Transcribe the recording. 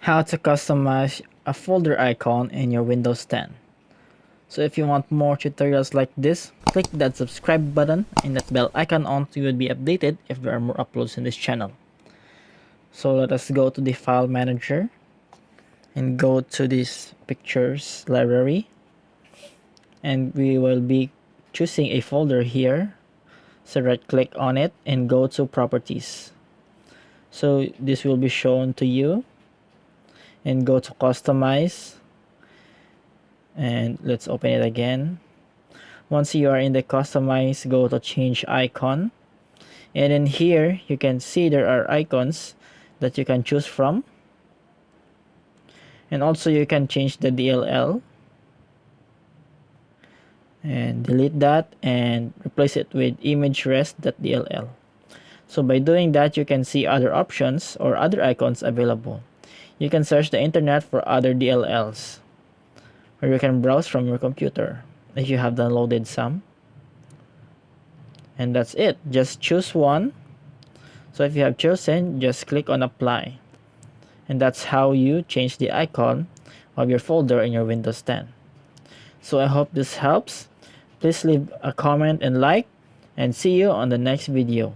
How to customize a folder icon in your Windows 10. So if you want more tutorials like this, click that subscribe button and that bell icon on so you will be updated if there are more uploads in this channel. So let us go to the file manager and go to this pictures library, and we will be choosing a folder here. So right click on it and go to properties. So this will be shown to you, and go to customize, and let's open it again. Once you are in the customize, go to change icon, and in here you can see there are icons that you can choose from, and also you can change the DLL and delete that and replace it with image rest.dll. So by doing that, you can see other options or other icons available. You can search the internet for other DLLs, or you can browse from your computer if you have downloaded some. And that's it. Just choose one. So if you have chosen, just click on apply. And that's how you change the icon of your folder in your Windows 10. So I hope this helps. Please leave a comment and like, and see you on the next video.